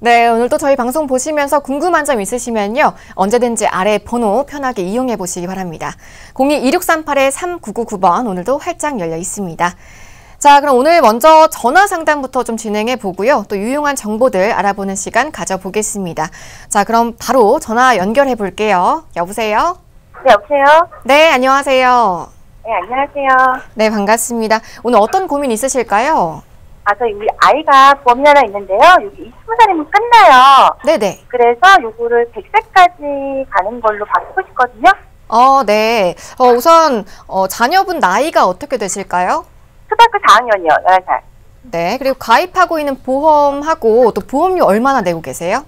네, 오늘도 저희 방송 보시면서 궁금한 점 있으시면요. 언제든지 아래 번호 편하게 이용해 보시기 바랍니다. 02-2638-3999번 오늘도 활짝 열려 있습니다. 자, 그럼 오늘 먼저 전화 상담부터 좀 진행해 보고요. 또 유용한 정보들 알아보는 시간 가져보겠습니다. 자, 그럼 바로 전화 연결해 볼게요. 여보세요? 네, 여보세요? 네, 안녕하세요. 네, 안녕하세요. 네, 반갑습니다. 오늘 어떤 고민 있으실까요? 저희 우리 아이가 보험이 하나 있는데요. 여기 20살이면 끝나요. 네네. 그래서 요거를 100세까지 가는 걸로 바꾸고 싶거든요. 네. 우선 자녀분 나이가 어떻게 되실까요? 초등학교 4학년이요, 11살. 네. 그리고 가입하고 있는 보험하고 또 보험료 얼마나 내고 계세요?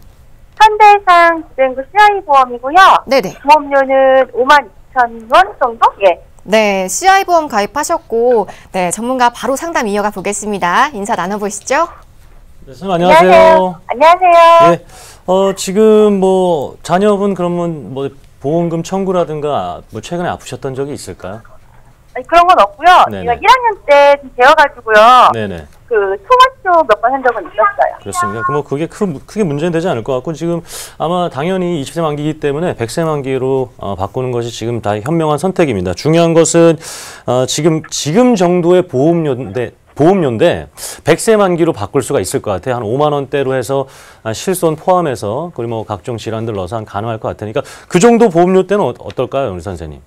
현대해상 주행구 CI 보험이고요. 네네. 보험료는 52,000원 정도? 예. 네. CI 보험 가입하셨고, 네. 전문가 바로 상담 이어가 보겠습니다. 인사 나눠보시죠. 네, 선생님 안녕하세요. 안녕하세요. 네. 지금 뭐 자녀분 그러면 뭐 보험금 청구라든가 뭐 최근에 아프셨던 적이 있을까요? 아니, 그런 건 없고요. 네네. 제가 1학년 때 좀 되어가지고요. 네네. 그 통화쇼 몇 번 한 적은 있었어요. 그렇습니다. 뭐 그게 크게 문제는 되지 않을 것 같고 지금 아마 당연히 20세 만기이기 때문에 100세 만기로 바꾸는 것이 지금 다 현명한 선택입니다. 중요한 것은 지금 정도의 보험료인데 100세 만기로 바꿀 수가 있을 것 같아요. 한 5만 원대로 해서 실손 포함해서 그리고 뭐 각종 질환들 넣어서 한 가능할 것 같으니까 그 정도 보험료 때는 어떨까요, 우리 선생님?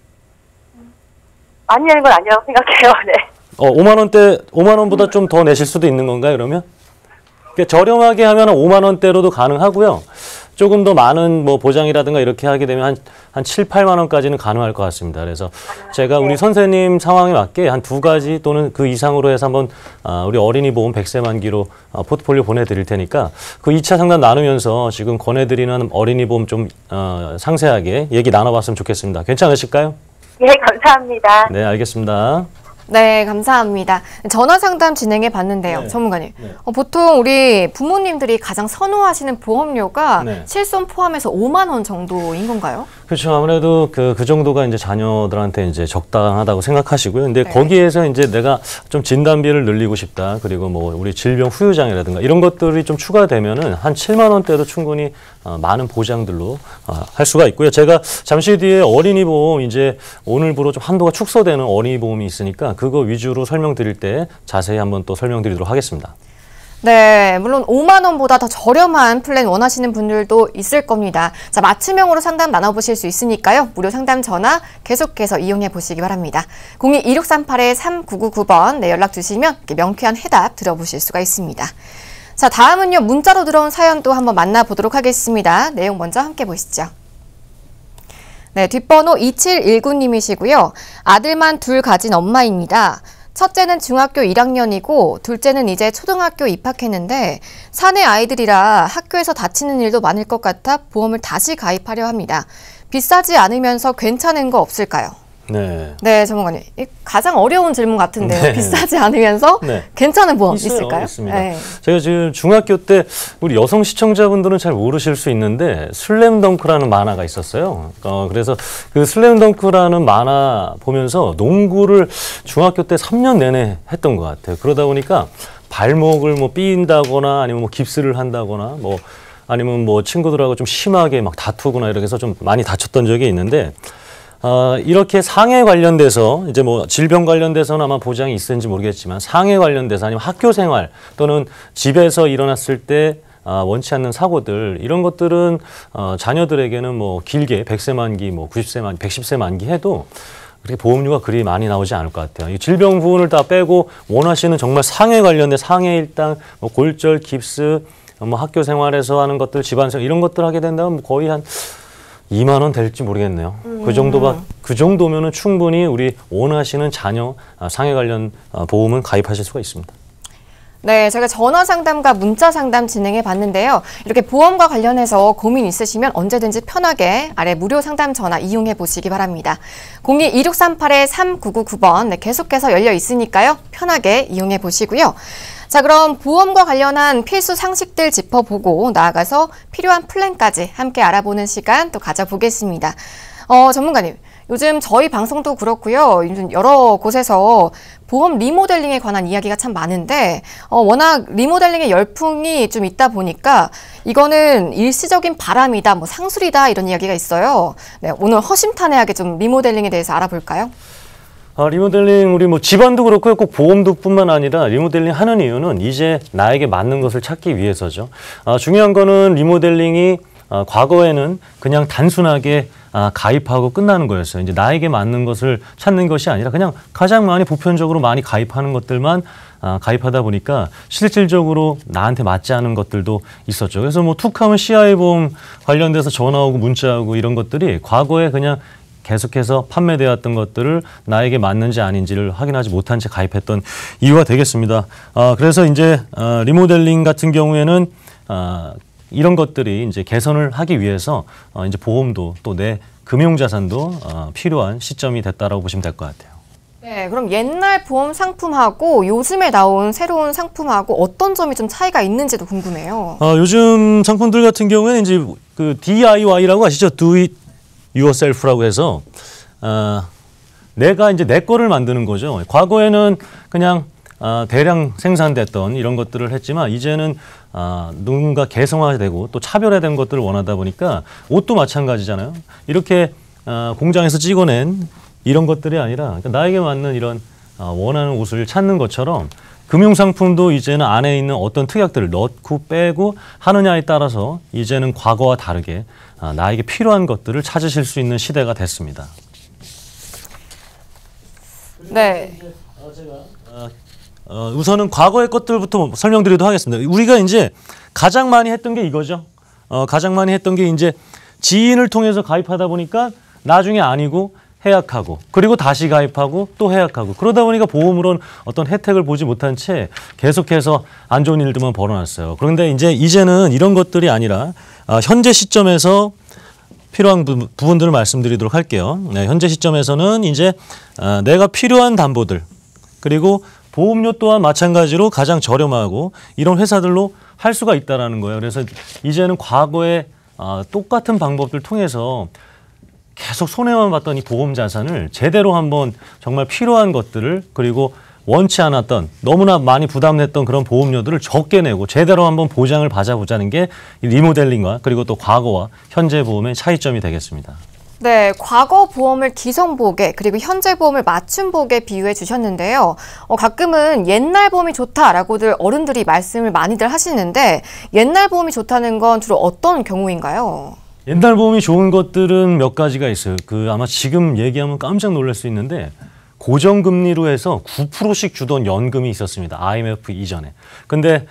많이 내는 건 아니라고 생각해요. 네. 5만 원보다 좀 더 내실 수도 있는 건가요, 그러면? 그러니까 저렴하게 하면 5만 원대로도 가능하고요. 조금 더 많은 뭐 보장이라든가 이렇게 하게 되면 한 7, 8만 원까지는 가능할 것 같습니다. 그래서 제가 우리 선생님 상황에 맞게 한 2가지 또는 그 이상으로 해서 한번 우리 어린이 보험 100세 만기로 포트폴리오 보내드릴 테니까 그 2차 상담 나누면서 지금 권해드리는 어린이 보험 좀 상세하게 얘기 나눠봤으면 좋겠습니다. 괜찮으실까요? 예, 감사합니다. 네, 알겠습니다. 네, 감사합니다. 전화 상담 진행해 봤는데요, 네. 전문가님. 네. 보통 우리 부모님들이 가장 선호하시는 보험료가 네. 실손 포함해서 5만 원 정도인 건가요? 그렇죠. 아무래도 그 정도가 이제 자녀들한테 이제 적당하다고 생각하시고요. 근데 네. 거기에서 이제 내가 좀 진단비를 늘리고 싶다. 그리고 뭐 우리 질병 후유장이라든가 이런 것들이 좀 추가되면은 한 7만 원대도 충분히 많은 보장들로 할 수가 있고요. 제가 잠시 뒤에 어린이 보험 이제 오늘부로 좀 한도가 축소되는 어린이 보험이 있으니까 그거 위주로 설명드릴 때 자세히 한번 또 설명드리도록 하겠습니다. 네, 물론 5만 원보다 더 저렴한 플랜 원하시는 분들도 있을 겁니다. 자, 맞춤형으로 상담 나눠보실 수 있으니까요. 무료 상담 전화 계속해서 이용해 보시기 바랍니다. 02-2638-3999번 네, 연락 주시면 이렇게 명쾌한 해답 들어보실 수가 있습니다. 자, 다음은요. 문자로 들어온 사연도 한번 만나보도록 하겠습니다. 내용 먼저 함께 보시죠. 네, 뒷번호 2719님이시고요. 아들만 둘 가진 엄마입니다. 첫째는 중학교 1학년이고 둘째는 이제 초등학교 입학했는데 사내 아이들이라 학교에서 다치는 일도 많을 것 같아 보험을 다시 가입하려 합니다. 비싸지 않으면서 괜찮은 거 없을까요? 네. 네, 전문가님. 가장 어려운 질문 같은데요. 네. 비싸지 않으면서 네. 괜찮은 보험 있어요. 있을까요? 있습니다. 네. 제가 지금 중학교 때 우리 여성 시청자분들은 잘 모르실 수 있는데 슬램덩크라는 만화가 있었어요. 그래서 그 슬램덩크라는 만화 보면서 농구를 중학교 때 3년 내내 했던 것 같아요. 그러다 보니까 발목을 뭐 삐인다거나 아니면 뭐 깁스를 한다거나 뭐 아니면 뭐 친구들하고 좀 심하게 막 다투거나 이렇게 해서 좀 많이 다쳤던 적이 있는데 이렇게 상해 관련돼서 이제 뭐 질병 관련돼서는 아마 보장이 있는지 모르겠지만 상해 관련돼서 아니면 학교 생활 또는 집에서 일어났을 때 원치 않는 사고들 이런 것들은 자녀들에게는 뭐 길게 100세 만기, 뭐 90세 만기, 110세 만기 해도 그렇게 보험료가 그리 많이 나오지 않을 것 같아요. 이 질병 부분을 다 빼고 원하시는 정말 상해 관련된 상해 일당, 뭐 골절, 깁스, 뭐 학교 생활에서 하는 것들, 집안 생활 이런 것들 하게 된다면 거의 한 2만 원 될지 모르겠네요. 그 정도면은 충분히 우리 원하시는 자녀 상해 관련 보험은 가입하실 수가 있습니다. 네, 제가 전화 상담과 문자 상담 진행해 봤는데요. 이렇게 보험과 관련해서 고민 있으시면 언제든지 편하게 아래 무료 상담 전화 이용해 보시기 바랍니다. 02-2638-3999번 네, 계속해서 열려 있으니까요. 편하게 이용해 보시고요. 자, 그럼 보험과 관련한 필수 상식들 짚어보고 나아가서 필요한 플랜까지 함께 알아보는 시간 또 가져보겠습니다. 전문가님, 요즘 저희 방송도 그렇고요. 요즘 여러 곳에서 보험 리모델링에 관한 이야기가 참 많은데 워낙 리모델링의 열풍이 좀 있다 보니까 이거는 일시적인 바람이다, 뭐 상술이다 이런 이야기가 있어요. 네, 오늘 허심탄회하게 좀 리모델링에 대해서 알아볼까요? 리모델링 우리 뭐 집안도 그렇고요. 꼭 보험도뿐만 아니라 리모델링 하는 이유는 이제 나에게 맞는 것을 찾기 위해서죠. 중요한 거는 리모델링이 과거에는 그냥 단순하게 가입하고 끝나는 거였어요. 이제 나에게 맞는 것을 찾는 것이 아니라 그냥 가장 많이 보편적으로 많이 가입하는 것들만 가입하다 보니까 실질적으로 나한테 맞지 않은 것들도 있었죠. 그래서 뭐 툭하면 CI보험 관련돼서 전화 오고 문자 오고 이런 것들이 과거에 그냥 계속해서 판매되었던 것들을 나에게 맞는지 아닌지를 확인하지 못한 채 가입했던 이유가 되겠습니다. 그래서 이제 리모델링 같은 경우에는 이런 것들이 이제 개선을 하기 위해서 이제 보험도 또 내 금융자산도 필요한 시점이 됐다라고 보시면 될 것 같아요. 네, 그럼 옛날 보험 상품하고 요즘에 나온 새로운 상품하고 어떤 점이 좀 차이가 있는지도 궁금해요. 요즘 상품들 같은 경우에는 이제 그 DIY라고 아시죠? Do it yourself라고 해서 내가 이제 내 거를 만드는 거죠. 과거에는 그냥 대량 생산됐던 이런 것들을 했지만 이제는 누군가 개성화되고 또 차별화된 것들을 원하다 보니까 옷도 마찬가지잖아요. 이렇게 공장에서 찍어낸 이런 것들이 아니라 나에게 맞는 이런 원하는 옷을 찾는 것처럼 금융상품도 이제는 안에 있는 어떤 특약들을 넣고 빼고 하느냐에 따라서 이제는 과거와 다르게 나에게 필요한 것들을 찾으실 수 있는 시대가 됐습니다. 네. 우선은 과거의 것들부터 설명드리도록 하겠습니다. 우리가 이제 가장 많이 했던 게 이거죠. 가장 많이 했던 게 이제 지인을 통해서 가입하다 보니까 나중에 아니고 해약하고 그리고 다시 가입하고 또 해약하고 그러다 보니까 보험으로는 어떤 혜택을 보지 못한 채 계속해서 안 좋은 일들만 벌어놨어요. 그런데 이제는 이런 것들이 아니라 현재 시점에서 필요한 부분들을 말씀드리도록 할게요. 네, 현재 시점에서는 이제 내가 필요한 담보들 그리고 보험료 또한 마찬가지로 가장 저렴하고 이런 회사들로 할 수가 있다라는 거예요. 그래서 이제는 과거에 똑같은 방법들 통해서 계속 손해만 봤던 이 보험 자산을 제대로 한번 정말 필요한 것들을 그리고 원치 않았던 너무나 많이 부담냈던 그런 보험료들을 적게 내고 제대로 한번 보장을 받아보자는 게 리모델링과 그리고 또 과거와 현재 보험의 차이점이 되겠습니다. 네, 과거 보험을 기성보게 그리고 현재 보험을 맞춤보게 비유해 주셨는데요. 가끔은 옛날 보험이 좋다라고들 어른들이 말씀을 많이들 하시는데 옛날 보험이 좋다는 건 주로 어떤 경우인가요? 옛날 보험이 좋은 것들은 몇 가지가 있어요. 아마 지금 얘기하면 깜짝 놀랄 수 있는데 고정금리로 해서 9%씩 주던 연금이 있었습니다. IMF 이전에. 근데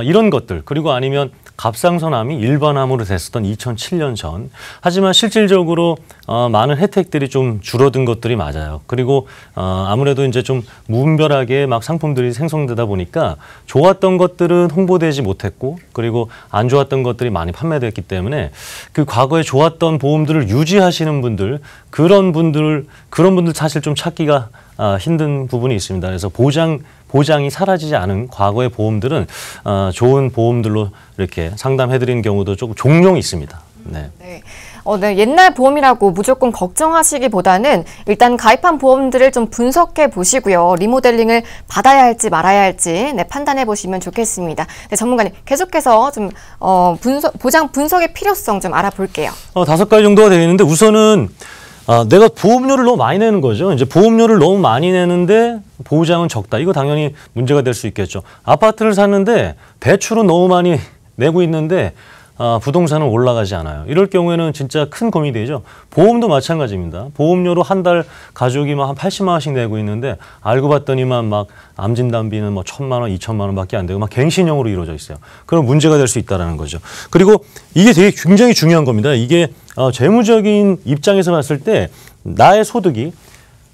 이런 것들 그리고 아니면 갑상선암이 일반암으로 됐었던 2007년 전. 하지만 실질적으로 많은 혜택들이 좀 줄어든 것들이 맞아요. 그리고 아무래도 이제 좀 무분별하게 막 상품들이 생성되다 보니까 좋았던 것들은 홍보되지 못했고 그리고 안 좋았던 것들이 많이 판매됐기 때문에 그 과거에 좋았던 보험들을 유지하시는 분들 그런 분들 사실 좀 찾기가 힘든 부분이 있습니다. 그래서 보장이 사라지지 않은 과거의 보험들은 좋은 보험들로 이렇게 상담해드리는 경우도 조금 종종 있습니다. 네. 네. 네, 옛날 보험이라고 무조건 걱정하시기보다는 일단 가입한 보험들을 좀 분석해 보시고요. 리모델링을 받아야 할지 말아야 할지 판단해 보시면 좋겠습니다. 네, 전문가님 계속해서 좀 보장 분석의 필요성 좀 알아볼게요. 5가지 정도가 되겠는데 우선은 내가 보험료를 너무 많이 내는 거죠. 이제 보험료를 너무 많이 내는데 보장은 적다. 이거 당연히 문제가 될 수 있겠죠. 아파트를 샀는데 대출은 너무 많이 내고 있는데 부동산은 올라가지 않아요. 이럴 경우에는 진짜 큰 고민이 되죠. 보험도 마찬가지입니다. 보험료로 한 달 가족이 막 한 80만 원씩 내고 있는데 알고 봤더니만 막 암진단비는 뭐 1,000만 원, 2,000만 원밖에 안 되고 막 갱신형으로 이루어져 있어요. 그럼 문제가 될 수 있다는 거죠. 그리고 이게 되게 굉장히 중요한 겁니다. 이게 재무적인 입장에서 봤을 때 나의 소득이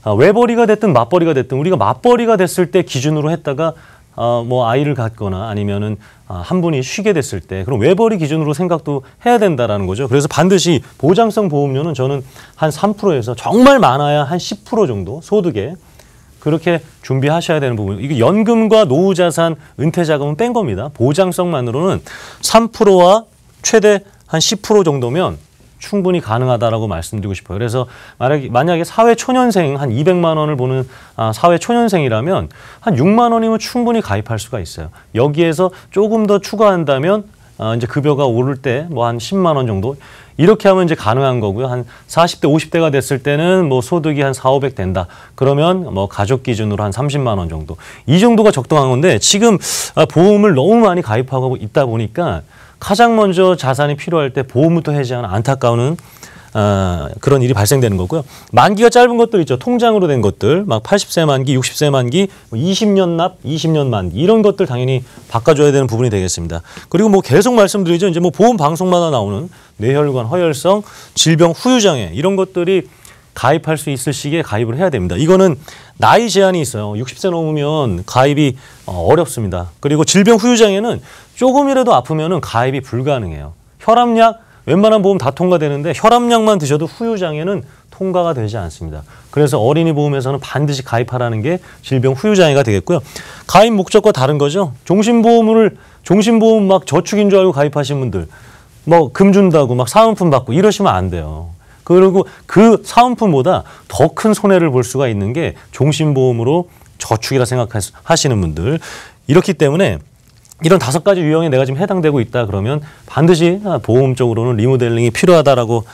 외벌이가 됐든 맞벌이가 됐든 우리가 맞벌이가 됐을 때 기준으로 했다가 뭐 아이를 갖거나 아니면은 한 분이 쉬게 됐을 때 그럼 외벌이 기준으로 생각도 해야 된다라는 거죠. 그래서 반드시 보장성 보험료는 저는 한 3%에서 정말 많아야 한 10% 정도 소득에 그렇게 준비하셔야 되는 부분. 이게 연금과 노후자산, 은퇴자금은 뺀 겁니다. 보장성만으로는 3%와 최대 한 10% 정도면 충분히 가능하다라고 말씀드리고 싶어요. 그래서 만약에 사회초년생 한 200만 원을 보는 사회초년생이라면 한 6만 원이면 충분히 가입할 수가 있어요. 여기에서 조금 더 추가한다면 이제 급여가 오를 때 뭐 한 10만 원 정도 이렇게 하면 이제 가능한 거고요. 한 40대, 50대가 됐을 때는 뭐 소득이 한 4, 500 된다. 그러면 뭐 가족 기준으로 한 30만 원 정도. 이 정도가 적당한 건데 지금 보험을 너무 많이 가입하고 있다 보니까 가장 먼저 자산이 필요할 때 보험부터 해지하는 안타까운 그런 일이 발생되는 거고요. 만기가 짧은 것들 있죠. 통장으로 된 것들, 막 80세 만기, 60세 만기, 20년 납, 20년 만기 이런 것들 당연히 바꿔줘야 되는 부분이 되겠습니다. 그리고 뭐 계속 말씀드리죠. 이제 뭐 보험 방송마다 나오는 뇌혈관, 허혈성, 질병, 후유장애 이런 것들이 가입할 수 있을 시기에 가입을 해야 됩니다. 이거는 나이 제한이 있어요. 60세 넘으면 가입이 어렵습니다. 그리고 질병 후유장애는 조금이라도 아프면은 가입이 불가능해요. 혈압약 웬만한 보험 다 통과되는데 혈압약만 드셔도 후유장애는 통과가 되지 않습니다. 그래서 어린이 보험에서는 반드시 가입하라는 게 질병 후유장애가 되겠고요. 가입 목적과 다른 거죠. 종신보험 막 저축인 줄 알고 가입하신 분들 뭐 금 준다고 막 사은품 받고 이러시면 안 돼요. 그리고 그 사은품보다 더 큰 손해를 볼 수가 있는 게 종신보험으로 저축이라 생각하시는 분들. 이렇기 때문에 이런 5가지 유형에 내가 지금 해당되고 있다 그러면 반드시 보험 쪽으로는 리모델링이 필요하다라고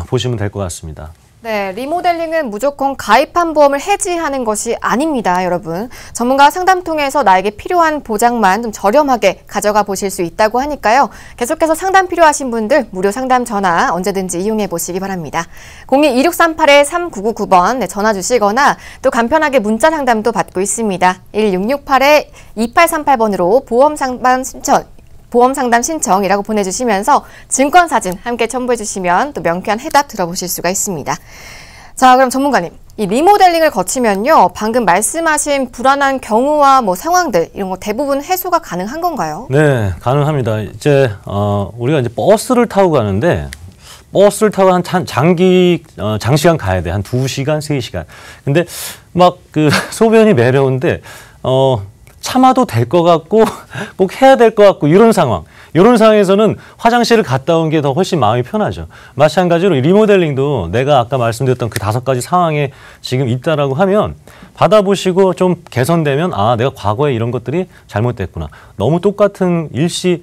보시면 될 것 같습니다. 네, 리모델링은 무조건 가입한 보험을 해지하는 것이 아닙니다, 여러분. 전문가 상담 통해서 나에게 필요한 보장만 좀 저렴하게 가져가 보실 수 있다고 하니까요. 계속해서 상담 필요하신 분들 무료 상담 전화 언제든지 이용해 보시기 바랍니다. 02-2638-3999번 네, 전화 주시거나 또 간편하게 문자 상담도 받고 있습니다. 1668-2838번으로 보험 상담 신청이라고 보내주시면서 증권사진 함께 첨부해 주시면 또 명쾌한 해답 들어보실 수가 있습니다. 자, 그럼 전문가님, 이 리모델링을 거치면요, 방금 말씀하신 불안한 경우와 뭐 상황들 이런 거 대부분 해소가 가능한 건가요? 네, 가능합니다. 이제 우리가 이제 버스를 타고 가는데 버스를 타고 한 장시간 가야 돼. 한 2시간, 3시간. 근데 막 그 소변이 매려운데 참아도 될 것 같고 꼭 해야 될 것 같고 이런 상황에서는 화장실을 갔다 온 게 더 훨씬 마음이 편하죠. 마찬가지로 리모델링도 내가 아까 말씀드렸던 그 5가지 상황에 지금 있다라고 하면 받아보시고 좀 개선되면 내가 과거에 이런 것들이 잘못됐구나. 너무 똑같은 이렇게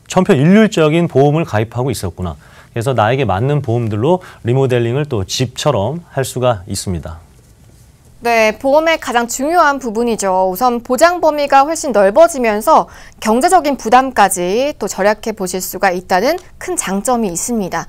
천편일률적인 보험을 가입하고 있었구나. 그래서 나에게 맞는 보험들로 리모델링을 또 집처럼 할 수가 있습니다. 네, 보험의 가장 중요한 부분이죠. 우선 보장 범위가 훨씬 넓어지면서 경제적인 부담까지 또 절약해 보실 수가 있다는 큰 장점이 있습니다.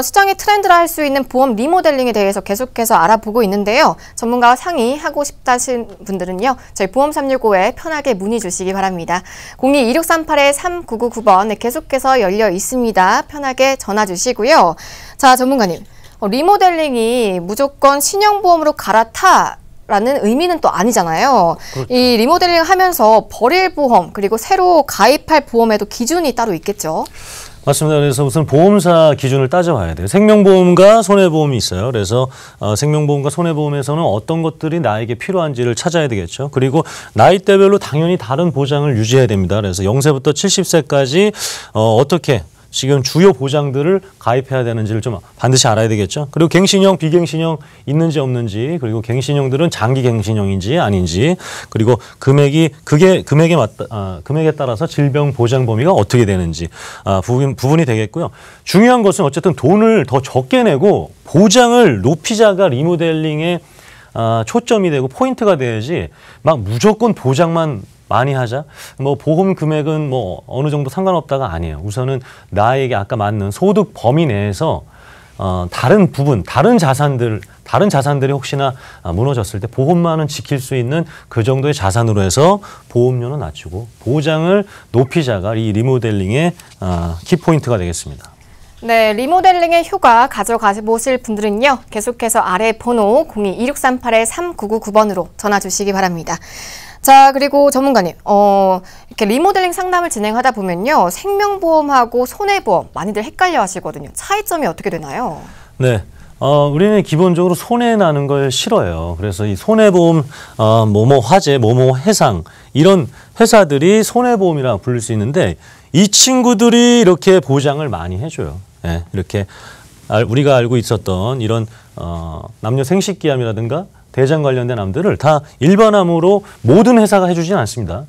시장의 트렌드라 할 수 있는 보험 리모델링에 대해서 계속해서 알아보고 있는데요. 전문가와 상의하고 싶다신 분들은요, 저희 보험 365에 편하게 문의 주시기 바랍니다. 02-2638-3999번 네, 계속해서 열려 있습니다. 편하게 전화 주시고요. 자, 전문가님. 리모델링이 무조건 신형보험으로 갈아타라는 의미는 또 아니잖아요. 그렇죠. 이 리모델링 하면서 버릴 보험 그리고 새로 가입할 보험에도 기준이 따로 있겠죠? 맞습니다. 그래서 우선 보험사 기준을 따져봐야 돼요. 생명보험과 손해보험이 있어요. 그래서 생명보험과 손해보험에서는 어떤 것들이 나에게 필요한지를 찾아야 되겠죠. 그리고 나이대별로 당연히 다른 보장을 유지해야 됩니다. 그래서 0세부터 70세까지 어떻게 지금 주요 보장들을 가입해야 되는지를 좀 반드시 알아야 되겠죠. 그리고 갱신형, 비갱신형 있는지 없는지, 그리고 갱신형들은 장기 갱신형인지 아닌지, 그리고 금액에 따라서 질병 보장 범위가 어떻게 되는지 부분이 되겠고요. 중요한 것은 어쨌든 돈을 더 적게 내고 보장을 높이자가 리모델링의 초점이 되고 포인트가 돼야지 막 무조건 보장만 많이 하자. 뭐 보험 금액은 뭐 어느 정도 상관없다가 아니에요. 우선은 나에게 아까 맞는 소득 범위 내에서 다른 부분, 다른 자산들이 혹시나 무너졌을 때 보험만은 지킬 수 있는 그 정도의 자산으로 해서 보험료는 낮추고 보장을 높이자가 이 리모델링의 키포인트가 되겠습니다. 네, 리모델링의 효과 가져가보실 분들은요, 계속해서 아래 번호 02-2638-3999번으로 전화 주시기 바랍니다. 자, 그리고 전문가님, 이렇게 리모델링 상담을 진행하다 보면요, 생명보험하고 손해보험 많이들 헷갈려 하시거든요. 차이점이 어떻게 되나요? 네. 우리는 기본적으로 손해 나는 걸 싫어해요. 그래서 이 손해보험, 뭐뭐 화재, 뭐뭐 해상, 이런 회사들이 손해보험이라 부를 수 있는데 이 친구들이 이렇게 보장을 많이 해줘요. 예, 이렇게 우리가 알고 있었던 이런 남녀 생식기암이라든가 대장 관련된 암들을 다 일반암으로 모든 회사가 해주진 않습니다.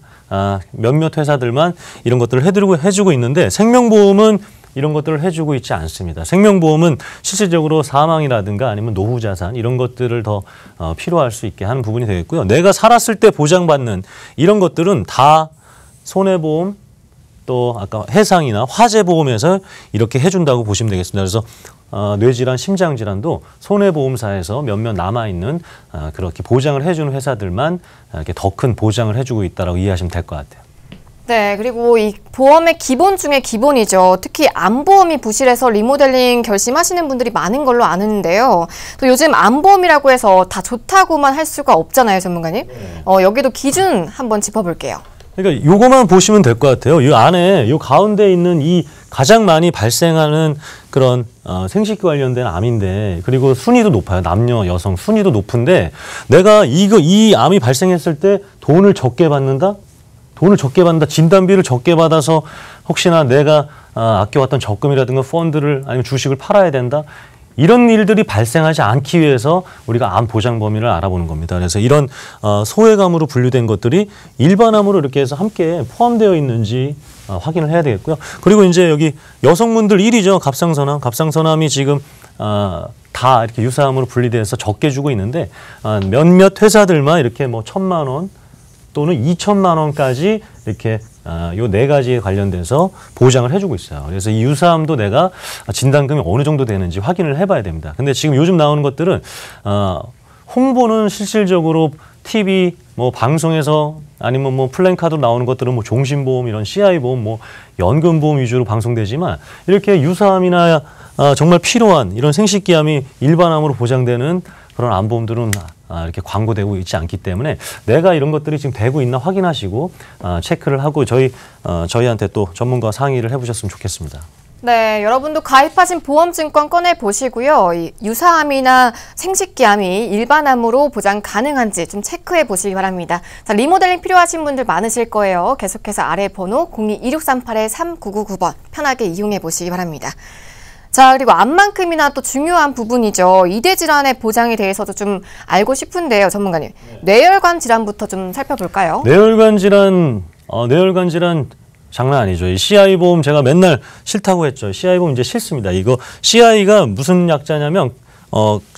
몇몇 회사들만 이런 것들을 해주고 있는데 생명보험은 이런 것들을 해주고 있지 않습니다. 생명보험은 실질적으로 사망이라든가 아니면 노후자산 이런 것들을 더 필요할 수 있게 하는 부분이 되겠고요. 내가 살았을 때 보장받는 이런 것들은 다 손해보험 또 아까 해상이나 화재보험에서 이렇게 해준다고 보시면 되겠습니다. 그래서 뇌질환, 심장질환도 손해보험사에서 몇몇 남아있는 그렇게 보장을 해주는 회사들만 이렇게 더 큰 보장을 해주고 있다고 이해하시면 될 것 같아요. 네, 그리고 이 보험의 기본 중에 기본이죠. 특히 암보험이 부실해서 리모델링 결심하시는 분들이 많은 걸로 아는데요. 또 요즘 암보험이라고 해서 다 좋다고만 할 수가 없잖아요, 전문가님. 여기도 기준 한번 짚어볼게요. 그러니까 요거만 보시면 될 것 같아요. 이 안에 요 가운데 있는 이 가장 많이 발생하는 그런 생식기 관련된 암인데 그리고 순위도 높아요. 남녀, 여성 순위도 높은데 내가 이 암이 발생했을 때 돈을 적게 받는다? 돈을 적게 받는다. 진단비를 적게 받아서 혹시나 내가 아껴왔던 적금이라든가 펀드를 아니면 주식을 팔아야 된다. 이런 일들이 발생하지 않기 위해서 우리가 암 보장 범위를 알아보는 겁니다. 그래서 이런 소외감으로 분류된 것들이 일반암으로 이렇게 해서 함께 포함되어 있는지 확인을 해야 되겠고요. 그리고 이제 여기 여성분들 1위죠. 갑상선암. 갑상선암이 지금 다 이렇게 유사암으로 분리돼서 적게 주고 있는데 몇몇 회사들만 이렇게 뭐 1,000만 원 또는 2천만 원까지 이렇게 요 네 가지에 관련돼서 보장을 해주고 있어요. 그래서 이 유사암도 내가 진단금이 어느 정도 되는지 확인을 해봐야 됩니다. 근데 지금 요즘 나오는 것들은 홍보는 실질적으로 TV, 뭐 방송에서 아니면 뭐 플랜카드로 나오는 것들은 뭐 종신보험 이런 CI보험, 뭐 연금보험 위주로 방송되지만 이렇게 유사암이나 정말 필요한 이런 생식기암이 일반암으로 보장되는 그런 암보험들은 이렇게 광고되고 있지 않기 때문에 내가 이런 것들이 지금 되고 있나 확인하시고 체크를 하고 저희한테 또 전문가와 상의를 해보셨으면 좋겠습니다. 네, 여러분도 가입하신 보험증권 꺼내보시고요. 이 유사암이나 생식기암이 일반암으로 보장 가능한지 좀 체크해 보시기 바랍니다. 자, 리모델링 필요하신 분들 많으실 거예요. 계속해서 아래 번호 02-2638-3999번 편하게 이용해 보시기 바랍니다. 자, 그리고 암만큼이나 또 중요한 부분이죠. 이대 질환의 보장에 대해서도 좀 알고 싶은데요, 전문가님. 뇌혈관 질환부터 좀 살펴볼까요? 뇌혈관 질환 장난 아니죠. 이 CI 보험 제가 맨날 싫다고 했죠. CI 보험 이제 싫습니다. 이거 CI가 무슨 약자냐면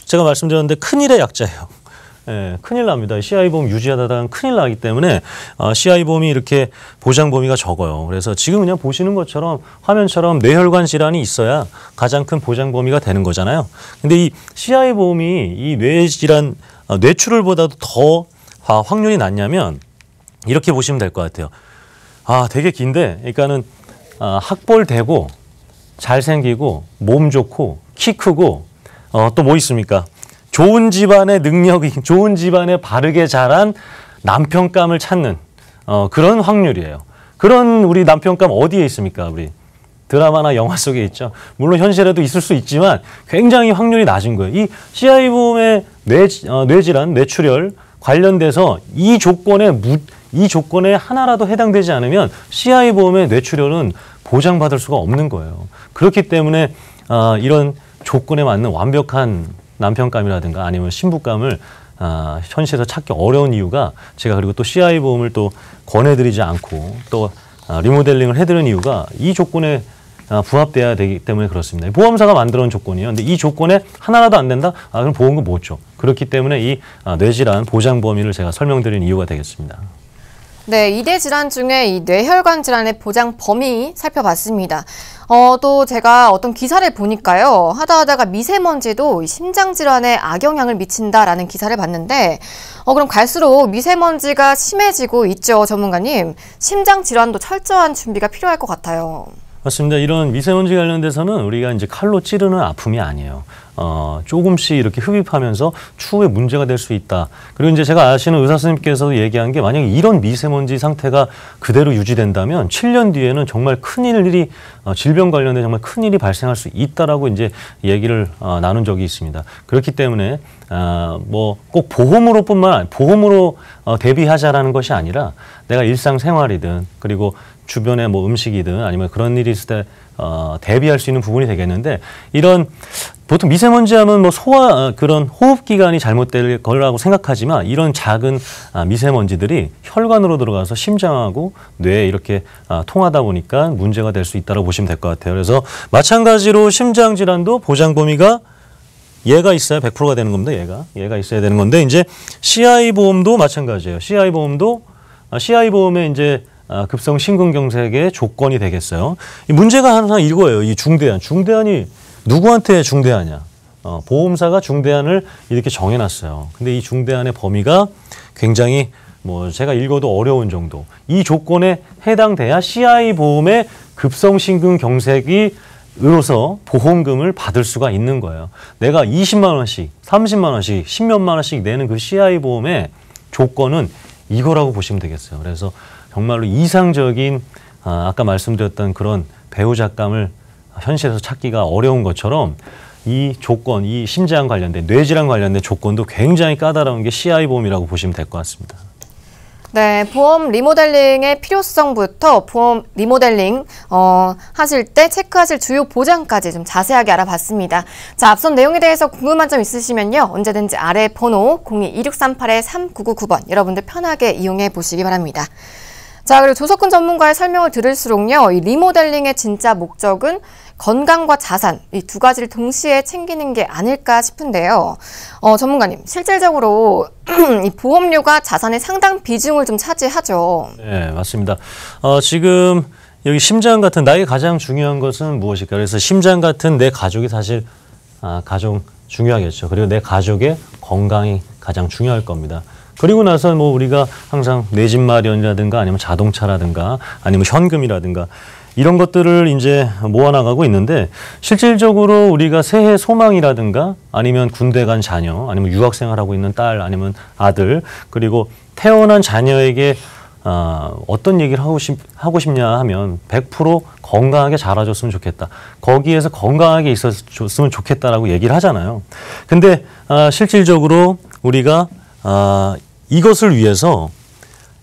제가 말씀드렸는데 큰일의 약자예요. 예, 큰일 납니다. CI 보험 유지하다가 큰일 나기 때문에 CI 보험이 이렇게 보장 범위가 적어요. 그래서 지금 그냥 보시는 것처럼 화면처럼 뇌혈관 질환이 있어야 가장 큰 보장 범위가 되는 거잖아요. 근데 이 CI 보험이 이 뇌 질환 뇌출혈보다도 더 확률이 낮냐면 이렇게 보시면 될 것 같아요. 되게 긴데, 그러니까는 학벌되고 잘생기고 몸 좋고 키 크고 또 뭐 있습니까? 좋은 집안의 능력이 좋은 집안에 바르게 자란 남편감을 찾는 그런 확률이에요. 그런 우리 남편감 어디에 있습니까? 우리 드라마나 영화 속에 있죠. 물론 현실에도 있을 수 있지만 굉장히 확률이 낮은 거예요. 이 CI 보험의 뇌질환, 뇌출혈 관련돼서 이 조건에 하나라도 해당되지 않으면 CI 보험의 뇌출혈은 보장받을 수가 없는 거예요. 그렇기 때문에 이런 조건에 맞는 완벽한 남편감이라든가 아니면 신부감을 현실에서 찾기 어려운 이유가 제가 그리고 또 CI 보험을 또 권해드리지 않고 또 리모델링을 해드리는 이유가 이 조건에 부합돼야 되기 때문에 그렇습니다. 보험사가 만들어온 조건이에요. 근데 이 조건에 하나라도 안 된다? 그럼 보험금 못 줘. 그렇기 때문에 이 뇌질환 보장 범위를 제가 설명드리는 이유가 되겠습니다. 네, 이대 질환 중에 이 뇌혈관 질환의 보장 범위 살펴봤습니다. 또 제가 어떤 기사를 보니까요. 하다가 미세먼지도 심장 질환에 악영향을 미친다라는 기사를 봤는데 그럼 갈수록 미세먼지가 심해지고 있죠, 전문가님. 심장 질환도 철저한 준비가 필요할 것 같아요. 맞습니다. 이런 미세먼지 관련돼서는 우리가 이제 칼로 찌르는 아픔이 아니에요. 조금씩 이렇게 흡입하면서 추후에 문제가 될 수 있다. 그리고 이제 제가 아시는 의사 선생님께서 얘기한 게 만약에 이런 미세먼지 상태가 그대로 유지된다면 7년 뒤에는 정말 큰일이 질병 관련된 정말 큰일이 발생할 수 있다라고 이제 얘기를 나눈 적이 있습니다. 그렇기 때문에 뭐 꼭 보험으로 대비하자라는 것이 아니라 내가 일상생활이든 그리고 주변에 뭐 음식이든 아니면 그런 일이 있을 때 대비할 수 있는 부분이 되겠는데 이런 보통 미세먼지 하면 뭐 그런 호흡기관이 잘못될 거라고 생각하지만 이런 작은 미세먼지들이 혈관으로 들어가서 심장하고 뇌에 이렇게 통하다 보니까 문제가 될 수 있다고 보시면 될 것 같아요. 그래서 마찬가지로 심장 질환도 보장 범위가 얘가 있어야 100%가 되는 겁니다. 얘가 있어야 되는 건데 이제 CI 보험도 마찬가지예요. CI 보험의 이제 급성 심근경색의 조건이 되겠어요. 이 문제가 항상 이거예요. 이 중대한이 누구한테 중대하냐? 보험사가 중대한을 이렇게 정해놨어요. 근데 이 중대한의 범위가 굉장히 뭐 제가 읽어도 어려운 정도. 이 조건에 해당돼야 CI 보험의 급성 심근경색이 으로서 보험금을 받을 수가 있는 거예요. 내가 20만 원씩, 30만 원씩, 10몇만 원씩 내는 그 CI 보험의 조건은 이거라고 보시면 되겠어요. 그래서 정말로 이상적인 아까 말씀드렸던 그런 배우자감을 현실에서 찾기가 어려운 것처럼 이 조건, 이 심장 관련된 뇌질환 관련된 조건도 굉장히 까다로운 게 CI 보험이라고 보시면 될 것 같습니다. 네, 보험 리모델링의 필요성부터 보험 리모델링 하실 때 체크하실 주요 보장까지 좀 자세하게 알아봤습니다. 자, 앞선 내용에 대해서 궁금한 점 있으시면요. 언제든지 아래 번호 02-2638-3999번 여러분들 편하게 이용해 보시기 바랍니다. 자, 그리고 조석훈 전문가의 설명을 들을수록요. 이 리모델링의 진짜 목적은 건강과 자산, 이 두 가지를 동시에 챙기는 게 아닐까 싶은데요. 전문가님, 실질적으로 이 보험료가 자산의 상당 비중을 좀 차지하죠. 네, 맞습니다. 지금 여기 심장 같은 나에게 가장 중요한 것은 무엇일까? 그래서 심장 같은 내 가족이 사실 가장 중요하겠죠. 그리고 내 가족의 건강이 가장 중요할 겁니다. 그리고 나서 뭐 우리가 항상 내 집 마련이라든가 아니면 자동차라든가 아니면 현금이라든가 이런 것들을 이제 모아나가고 있는데 실질적으로 우리가 새해 소망이라든가 아니면 군대 간 자녀 아니면 유학생활하고 있는 딸 아니면 아들 그리고 태어난 자녀에게 어떤 얘기를 하고 싶냐 하면 100% 건강하게 자라줬으면 좋겠다. 거기에서 건강하게 있었으면 좋겠다라고 얘기를 하잖아요. 근데 실질적으로 우리가 이것을 위해서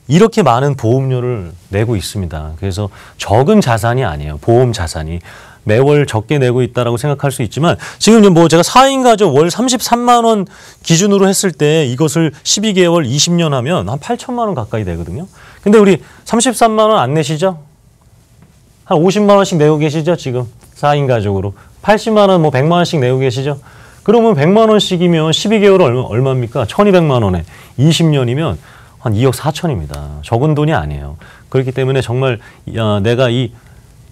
이렇게 많은 보험료를 내고 있습니다. 그래서 적은 자산이 아니에요. 보험 자산이. 매월 적게 내고 있다라고 생각할 수 있지만 지금 뭐 제가 4인 가족 월 33만 원 기준으로 했을 때 이것을 12개월 20년 하면 한 8천만 원 가까이 되거든요. 근데 우리 33만 원 안 내시죠? 한 50만 원씩 내고 계시죠? 지금 4인 가족으로. 80만 원, 뭐 100만 원씩 내고 계시죠? 그러면 100만 원씩이면 12개월 얼마입니까? 1200만 원에 20년이면 한 2억 4천입니다. 적은 돈이 아니에요. 그렇기 때문에 정말 내가 이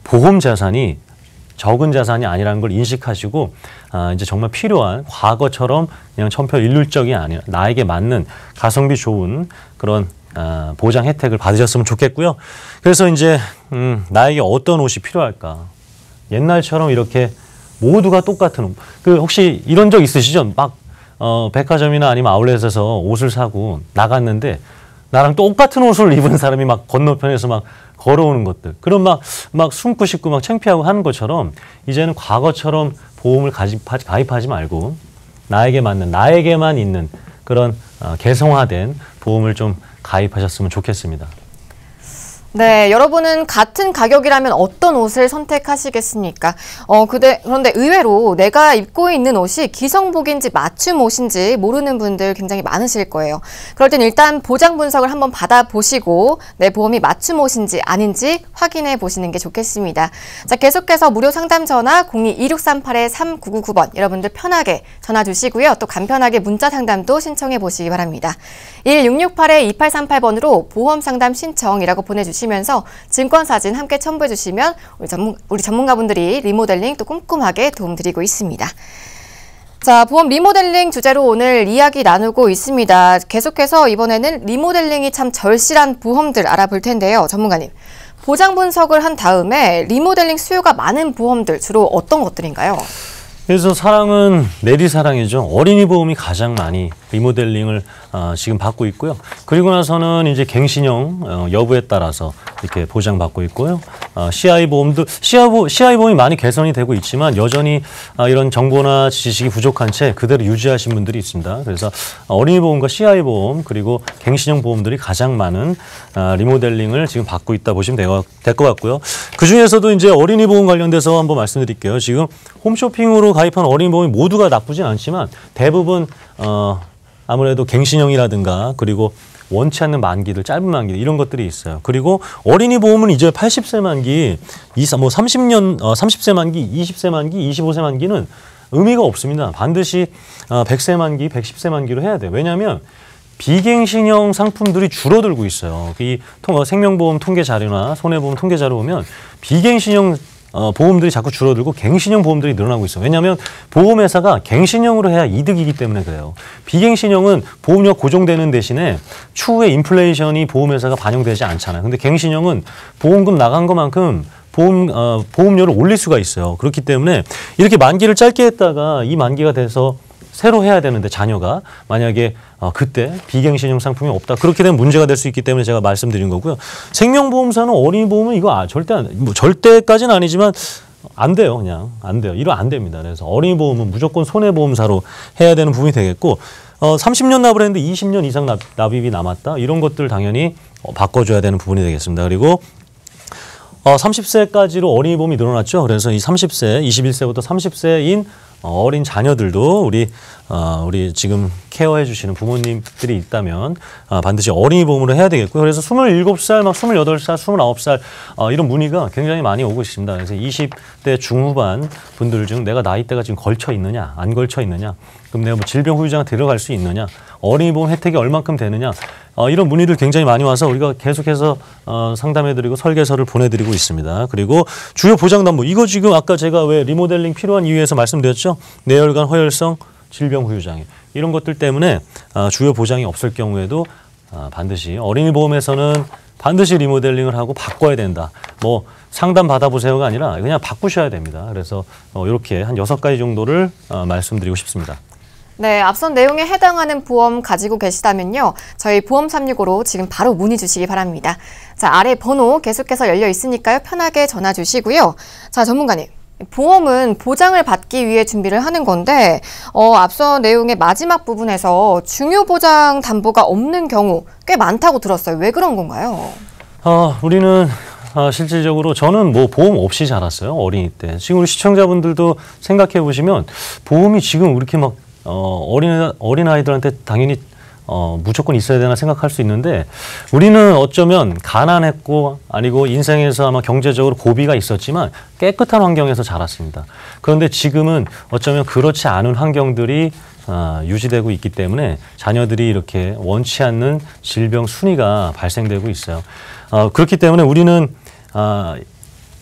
보험 자산이 적은 자산이 아니라는 걸 인식하시고 이제 정말 필요한 과거처럼 그냥 천편일률적이 아니라 나에게 맞는 가성비 좋은 그런 보장 혜택을 받으셨으면 좋겠고요. 그래서 이제 나에게 어떤 옷이 필요할까? 옛날처럼 이렇게 모두가 똑같은 옷. 혹시 이런 적 있으시죠? 막 백화점이나 아니면 아울렛에서 옷을 사고 나갔는데 나랑 똑같은 옷을 입은 사람이 막 건너편에서 막 걸어오는 것들. 그럼 막 숨고 싶고 막 창피하고 하는 것처럼 이제는 과거처럼 보험을 가입하지 말고 나에게 맞는, 나에게만 있는 그런 개성화된 보험을 좀 가입하셨으면 좋겠습니다. 네, 여러분은 같은 가격이라면 어떤 옷을 선택하시겠습니까? 그런데 의외로 내가 입고 있는 옷이 기성복인지 맞춤 옷인지 모르는 분들 굉장히 많으실 거예요. 그럴 땐 일단 보장 분석을 한번 받아보시고 내 보험이 맞춤 옷인지 아닌지 확인해 보시는 게 좋겠습니다. 자, 계속해서 무료 상담 전화 02-2638-3999번 여러분들 편하게 전화 주시고요. 또 간편하게 문자 상담도 신청해 보시기 바랍니다. 1668-2838번으로 보험 상담 신청이라고 보내주시면 증권사진 함께 첨부해 주시면 우리 전문가분들이 리모델링 또 꼼꼼하게 도움드리고 있습니다. 자, 보험 리모델링 주제로 오늘 이야기 나누고 있습니다. 계속해서 이번에는 리모델링이 참 절실한 보험들 알아볼 텐데요. 전문가님, 보장 분석을 한 다음에 리모델링 수요가 많은 보험들 주로 어떤 것들인가요? 그래서 사랑은 내리사랑이죠. 어린이 보험이 가장 많이 리모델링을 지금 받고 있고요. 그리고 나서는 이제 갱신형 여부에 따라서 이렇게 보장받고 있고요. CI 보험도 CI 보험이 많이 개선이 되고 있지만 여전히 이런 정보나 지식이 부족한 채 그대로 유지하신 분들이 있습니다. 그래서 어린이 보험과 CI 보험 그리고 갱신형 보험들이 가장 많은 리모델링을 지금 받고 있다 보시면 될 것 같고요. 그 중에서도 이제 어린이 보험 관련돼서 한번 말씀드릴게요. 지금 홈쇼핑으로 가입한 어린이 보험이 모두가 나쁘진 않지만 대부분 아무래도 갱신형이라든가 그리고 원치 않는 만기들, 짧은 만기들 이런 것들이 있어요. 그리고 어린이 보험은 이제 80세 만기, 30세 만기, 20세 만기, 25세 만기는 의미가 없습니다. 반드시 100세 만기, 110세 만기로 해야 돼요. 왜냐하면 비갱신형 상품들이 줄어들고 있어요. 이 생명보험 통계 자료나 손해보험 통계 자료 보면 비갱신형 보험들이 자꾸 줄어들고 갱신형 보험들이 늘어나고 있어요. 왜냐하면 보험회사가 갱신형으로 해야 이득이기 때문에 그래요. 비갱신형은 보험료 고정되는 대신에 추후에 인플레이션이 보험회사가 반영되지 않잖아요. 근데 갱신형은 보험금 나간 것만큼 보험료를 올릴 수가 있어요. 그렇기 때문에 이렇게 만기를 짧게 했다가 이 만기가 돼서 새로 해야 되는데 자녀가 만약에 그때 비갱신형 상품이 없다. 그렇게 되면 문제가 될 수 있기 때문에 제가 말씀드린 거고요. 생명보험사는 어린이 보험은 이거 절대까지는 아니지만 안 돼요. 그냥 안 돼요. 이거 안 됩니다. 그래서 어린이 보험은 무조건 손해보험사로 해야 되는 부분이 되겠고 30년 납을 했는데 20년 이상 납입이 남았다. 이런 것들 당연히 바꿔줘야 되는 부분이 되겠습니다. 그리고 30세까지로 어린이 보험이 늘어났죠. 그래서 이 30세, 21세부터 30세인 어린 자녀들도 우리 지금 케어해 주시는 부모님들이 있다면 반드시 어린이 보험으로 해야 되겠고요. 그래서 27살, 28살, 29살 이런 문의가 굉장히 많이 오고 있습니다. 그래서 20대 중후반 분들 중 내가 나이대가 지금 걸쳐 있느냐, 안 걸쳐 있느냐, 그럼 내가 뭐 질병 후유장에 들어갈 수 있느냐, 어린이 보험 혜택이 얼만큼 되느냐, 이런 문의들 굉장히 많이 와서 우리가 계속해서 상담해드리고 설계서를 보내드리고 있습니다. 그리고 주요 보장담보, 이거 지금 아까 제가 왜 리모델링 필요한 이유에서 말씀드렸죠. 뇌혈관, 허혈성, 질병 후유장애 이런 것들 때문에 주요 보장이 없을 경우에도 반드시 어린이 보험에서는 반드시 리모델링을 하고 바꿔야 된다. 뭐 상담 받아보세요가 아니라 그냥 바꾸셔야 됩니다. 그래서 이렇게 한 6가지 정도를 말씀드리고 싶습니다. 네, 앞선 내용에 해당하는 보험 가지고 계시다면요. 저희 보험 365로 지금 바로 문의 주시기 바랍니다. 자, 아래 번호 계속해서 열려 있으니까요. 편하게 전화 주시고요. 자, 전문가님. 보험은 보장을 받기 위해 준비를 하는 건데 앞서 내용의 마지막 부분에서 중요 보장 담보가 없는 경우 꽤 많다고 들었어요. 왜 그런 건가요? 우리는 실질적으로 저는 뭐 보험 없이 자랐어요. 어린이 때. 지금 우리 시청자분들도 생각해 보시면 보험이 지금 이렇게 막 어린 아이들한테 당연히 무조건 있어야 되나 생각할 수 있는데 우리는 어쩌면 가난했고 아니고 인생에서 아마 경제적으로 고비가 있었지만 깨끗한 환경에서 자랐습니다. 그런데 지금은 어쩌면 그렇지 않은 환경들이 유지되고 있기 때문에 자녀들이 이렇게 원치 않는 질병 순위가 발생되고 있어요. 그렇기 때문에 우리는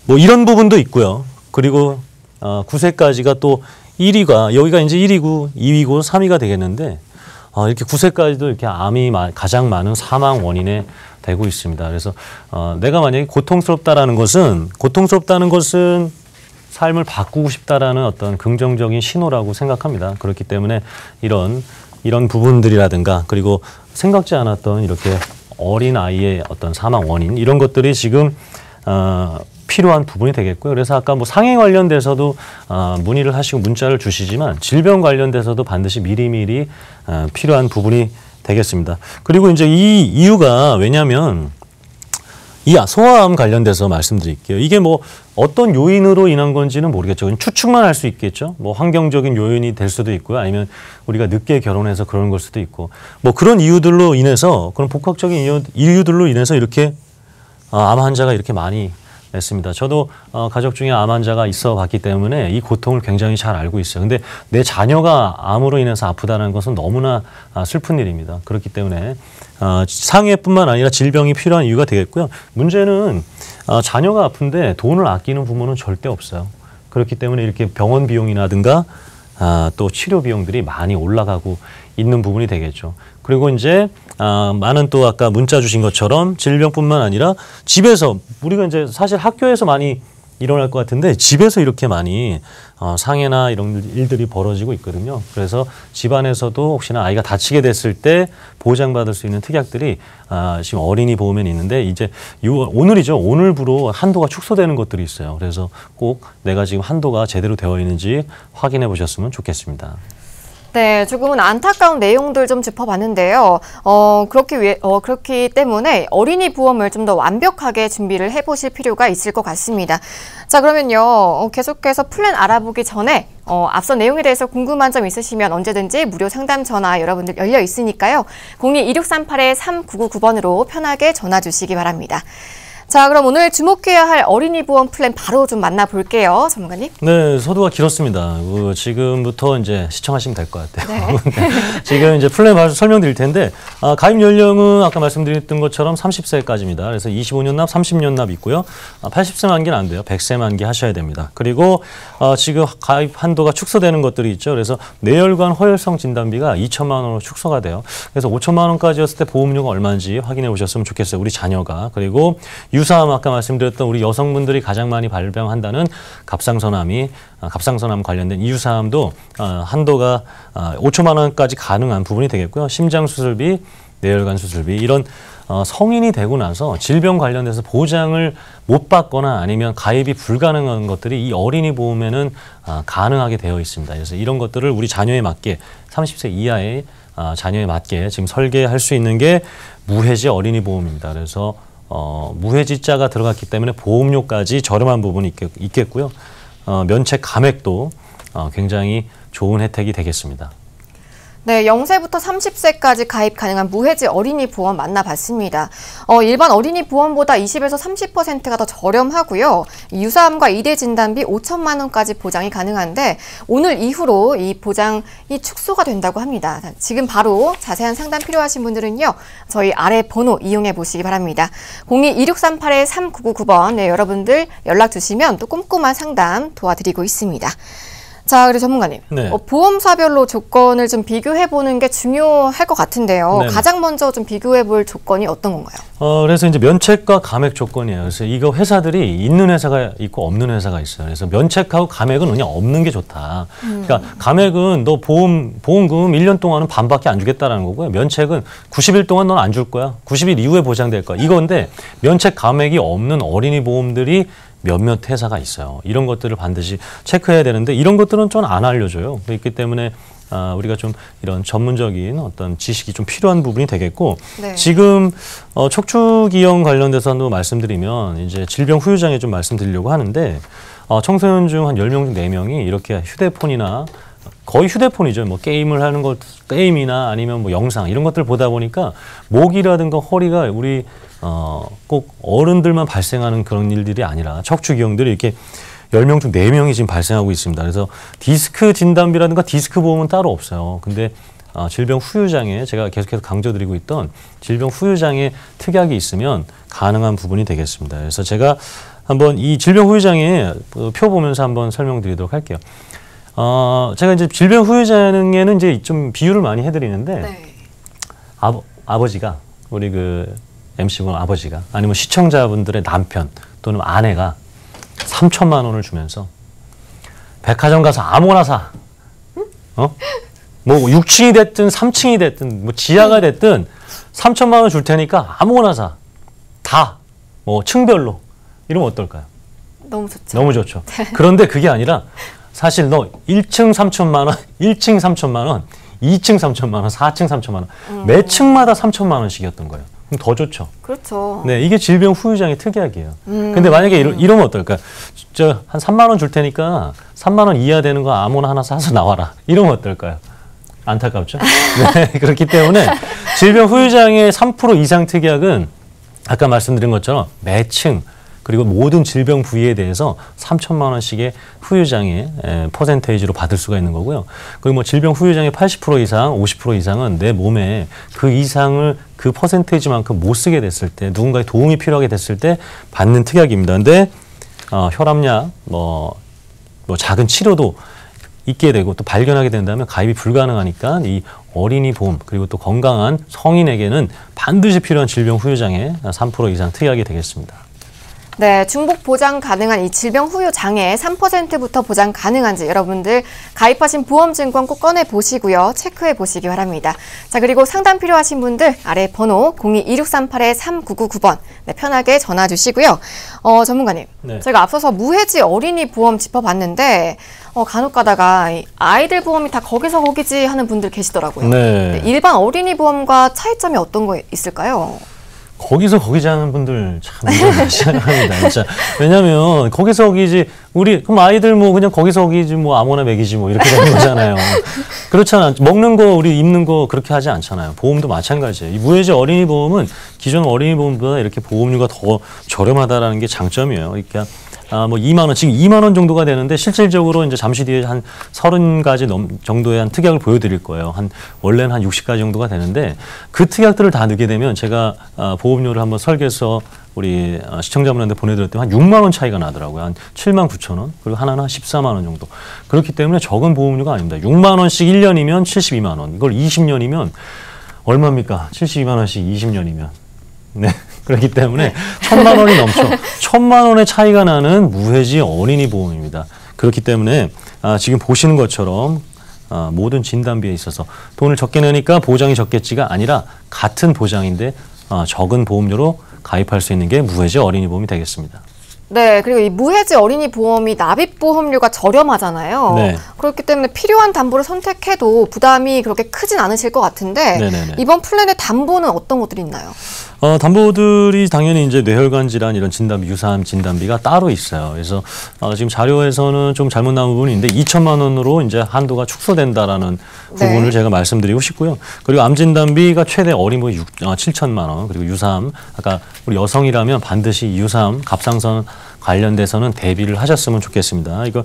뭐 이런 부분도 있고요. 그리고 9세까지가 또 1위가 여기가 이제 1위고 2위고 3위가 되겠는데 이렇게 9세까지도 이렇게 암이 가장 많은 사망 원인에 되고 있습니다. 그래서 내가 만약에 고통스럽다는 것은 삶을 바꾸고 싶다라는 어떤 긍정적인 신호라고 생각합니다. 그렇기 때문에 이런 부분들이라든가 그리고 생각지 않았던 이렇게 어린 아이의 어떤 사망 원인 이런 것들이 지금 필요한 부분이 되겠고요. 그래서 아까 뭐 상해 관련돼서도 문의를 하시고 문자를 주시지만 질병 관련돼서도 반드시 미리미리 필요한 부분이 되겠습니다. 그리고 이제 이 이유가 왜냐하면 이 소아암 관련돼서 말씀드릴게요. 이게 뭐 어떤 요인으로 인한 건지는 모르겠죠. 추측만 할 수 있겠죠. 뭐 환경적인 요인이 될 수도 있고요. 아니면 우리가 늦게 결혼해서 그런 걸 수도 있고 뭐 그런 이유들로 인해서 그런 복합적인 이유들로 인해서 이렇게 암 환자가 이렇게 많이 냈습니다. 저도 가족 중에 암 환자가 있어 봤기 때문에 이 고통을 굉장히 잘 알고 있어요. 근데 내 자녀가 암으로 인해서 아프다는 것은 너무나 슬픈 일입니다. 그렇기 때문에 상해뿐만 아니라 질병이 필요한 이유가 되겠고요. 문제는 자녀가 아픈데 돈을 아끼는 부모는 절대 없어요. 그렇기 때문에 이렇게 병원 비용이라든가 또 치료 비용들이 많이 올라가고 있는 부분이 되겠죠. 그리고 이제 많은 또 아까 문자 주신 것처럼 질병뿐만 아니라 집에서 우리가 이제 사실 학교에서 많이 일어날 것 같은데 집에서 이렇게 많이 상해나 이런 일들이 벌어지고 있거든요. 그래서 집안에서도 혹시나 아이가 다치게 됐을 때 보장받을 수 있는 특약들이 지금 어린이 보험에 있는데 이제 오늘이죠. 오늘부로 한도가 축소되는 것들이 있어요. 그래서 꼭 내가 지금 한도가 제대로 되어 있는지 확인해 보셨으면 좋겠습니다. 네, 조금은 안타까운 내용들 좀 짚어봤는데요. 그렇기 때문에 어린이 보험을 좀 더 완벽하게 준비를 해보실 필요가 있을 것 같습니다. 자, 그러면요. 계속해서 플랜 알아보기 전에 앞서 내용에 대해서 궁금한 점 있으시면 언제든지 무료 상담 전화 여러분들 열려 있으니까요. 02-2638-3999번으로 편하게 전화 주시기 바랍니다. 자, 그럼 오늘 주목해야 할 어린이 보험 플랜 바로 좀 만나볼게요, 전문가님. 네, 서두가 길었습니다. 지금부터 이제 시청하시면 될 것 같아요. 네. 네, 지금 이제 플랜 바로 설명드릴 텐데 가입 연령은 아까 말씀드렸던 것처럼 30세까지입니다. 그래서 25년 납, 30년 납 있고요. 80세 만기는 안 돼요. 100세 만기 하셔야 됩니다. 그리고 지금 가입 한도가 축소되는 것들이 있죠. 그래서 뇌혈관 허혈성 진단비가 2천만 원으로 축소가 돼요. 그래서 5천만 원까지였을 때 보험료가 얼마인지 확인해 보셨으면 좋겠어요. 우리 자녀가. 그리고 유사암 아까 말씀드렸던 우리 여성분들이 가장 많이 발병한다는 갑상선암 관련된 유사암도 한도가 5천만 원까지 가능한 부분이 되겠고요. 심장 수술비, 뇌혈관 수술비 이런 성인이 되고 나서 질병 관련돼서 보장을 못 받거나 아니면 가입이 불가능한 것들이 이 어린이 보험에는 가능하게 되어 있습니다. 그래서 이런 것들을 우리 자녀에 맞게 30세 이하의 자녀에 맞게 지금 설계할 수 있는 게 무해지 어린이 보험입니다. 그래서 무해지자가 들어갔기 때문에 보험료까지 저렴한 부분이 있겠고요. 면책 감액도 굉장히 좋은 혜택이 되겠습니다. 네, 0세부터 30세까지 가입 가능한 무해지 어린이 보험 만나봤습니다. 일반 어린이 보험보다 20에서 30%가 더 저렴하고요. 유사암과 이대 진단비 5천만 원까지 보장이 가능한데 오늘 이후로 이 보장이 축소가 된다고 합니다. 지금 바로 자세한 상담 필요하신 분들은요. 저희 아래 번호 이용해 보시기 바랍니다. 02-2638-3999번 네, 여러분들 연락 주시면 또 꼼꼼한 상담 도와드리고 있습니다. 자, 그리고 전문가님, 네. 보험사별로 조건을 좀 비교해보는 게 중요할 것 같은데요. 네네. 가장 먼저 좀 비교해볼 조건이 어떤 건가요? 그래서 이제 면책과 감액 조건이에요. 그래서 이거 회사들이 있는 회사가 있고 없는 회사가 있어요. 그래서 면책하고 감액은 그냥 없는 게 좋다. 그러니까 감액은 너 보험금 1년 동안은 반밖에 안 주겠다라는 거고요. 면책은 90일 동안 넌 안 줄 거야. 90일 이후에 보장될 거야. 이건데 면책 감액이 없는 어린이 보험들이 몇몇 회사가 있어요. 이런 것들을 반드시 체크해야 되는데 이런 것들은 좀 안 알려줘요. 그렇기 때문에 우리가 좀 이런 전문적인 어떤 지식이 좀 필요한 부분이 되겠고 네. 지금 척추기형 관련돼서도 말씀드리면 이제 질병 후유장애 좀 말씀드리려고 하는데 청소년 중 한 10명 중 4명이 이렇게 휴대폰이나 거의 휴대폰이죠. 뭐 게임을 하는 것, 게임이나 아니면 뭐 영상 이런 것들 보다 보니까 목이라든가 허리가 우리 꼭 어른들만 발생하는 그런 일들이 아니라 척추기형들이 이렇게 10명 중 4명이 지금 발생하고 있습니다. 그래서 디스크 진단비라든가 디스크 보험은 따로 없어요. 근데 질병 후유장애 제가 계속해서 강조드리고 있던 질병 후유장애 특약이 있으면 가능한 부분이 되겠습니다. 그래서 제가 한번 이 질병 후유장애 표 보면서 한번 설명드리도록 할게요. 제가 이제 질병 후유장애는 이제 좀 비유를 많이 해드리는데 네. 아버지가 우리 MC분 아버지가 아니면 시청자분들의 남편 또는 아내가 3천만 원을 주면서 백화점 가서 아무거나 사. 뭐 6층이 됐든 3층이 됐든 뭐 지하가 됐든 3천만 원 줄 테니까 아무거나 사. 다. 뭐 층별로. 이러면 어떨까요? 너무 좋죠. 너무 좋죠. 그런데 그게 아니라 사실 너 1층 3천만 원, 1층 3천만 원, 2층 3천만 원, 4층 3천만 원. 매 층마다 3천만 원씩이었던 거예요. 그럼 더 좋죠. 그렇죠. 네, 이게 질병 후유장애 특약이에요. 근데 만약에 이러면 어떨까요? 진짜 한 3만 원 줄 테니까 3만 원 이하 되는 거 아무나 하나 사서 나와라. 이러면 어떨까요? 안타깝죠? 네, 그렇기 때문에 질병 후유장애 3% 이상 특약은 아까 말씀드린 것처럼 매층 그리고 모든 질병 부위에 대해서 3천만 원씩의 후유장애 퍼센테이지로 받을 수가 있는 거고요. 그리고 뭐 질병 후유장애 80% 이상, 50% 이상은 내 몸에 그 이상을 그 퍼센테이지만큼 못 쓰게 됐을 때 누군가의 도움이 필요하게 됐을 때 받는 특약입니다. 근데 혈압약, 뭐 작은 치료도 있게 되고 또 발견하게 된다면 가입이 불가능하니까 이 어린이 보험 그리고 또 건강한 성인에게는 반드시 필요한 질병 후유장애 3% 이상 특약이 되겠습니다. 네, 중복 보장 가능한 이 질병 후유 장애 3%부터 보장 가능한지 여러분들 가입하신 보험증권 꼭 꺼내 보시고요. 체크해 보시기 바랍니다. 자, 그리고 상담 필요하신 분들 아래 번호 02-2638-3999번 네, 편하게 전화 주시고요. 전문가님, 네. 저희가 앞서서 무해지 어린이 보험 짚어봤는데 간혹 가다가 아이들 보험이 다 거기서 거기지 하는 분들 계시더라고요. 네. 일반 어린이 보험과 차이점이 어떤 거 있을까요? 거기서 거기지 하는 분들 참 운전하셔야 합니다. 진짜. 왜냐면 거기서 거기지 그럼 아이들 뭐 그냥 거기서 거기지 뭐 아무나 먹이지 뭐 이렇게 되는 거잖아요. 그렇잖아. 먹는 거 우리 입는 거 그렇게 하지 않잖아요. 보험도 마찬가지예요. 이 무해지 어린이 보험은 기존 어린이 보험보다 이렇게 보험료가 더 저렴하다라는 게 장점이에요. 그러니까 뭐 2만 원, 지금 2만 원 정도가 되는데 실질적으로 이제 잠시 뒤에 한 30가지 정도의 한 특약을 보여드릴 거예요. 원래는 한 60가지 정도가 되는데 그 특약들을 다 넣게 되면 제가 보험료를 한번 설계해서 우리 시청자분한테 보내드렸더니 한 6만 원 차이가 나더라고요. 한 7만 9천 원, 그리고 하나는 한 14만 원 정도. 그렇기 때문에 적은 보험료가 아닙니다. 6만 원씩 1년이면 72만 원. 이걸 20년이면 얼마입니까? 72만 원씩 20년이면. 네. 그렇기 때문에 1,000만 원이 넘죠. 1,000만 원의 차이가 나는 무해지 어린이 보험입니다. 그렇기 때문에 지금 보시는 것처럼 모든 진단비에 있어서 돈을 적게 내니까 보장이 적겠지가 아니라 같은 보장인데 적은 보험료로 가입할 수 있는 게 무해지 어린이 보험이 되겠습니다. 네, 그리고 이 무해지 어린이 보험이 납입 보험료가 저렴하잖아요. 네. 그렇기 때문에 필요한 담보를 선택해도 부담이 그렇게 크진 않으실 것 같은데 네네네. 이번 플랜의 담보는 어떤 것들이 있나요? 담보들이 당연히 이제 뇌혈관 질환 이런 진단비, 유사암 진단비가 따로 있어요. 그래서 지금 자료에서는 좀 잘못 나온 부분이 있는데 2천만 원으로 이제 한도가 축소된다라는 부분을 네. 제가 말씀드리고 싶고요. 그리고 암 진단비가 최대 어린이 7천만 원, 그리고 유사암 아까 우리 여성이라면 반드시 유사암 갑상선 관련돼서는 대비를 하셨으면 좋겠습니다. 이거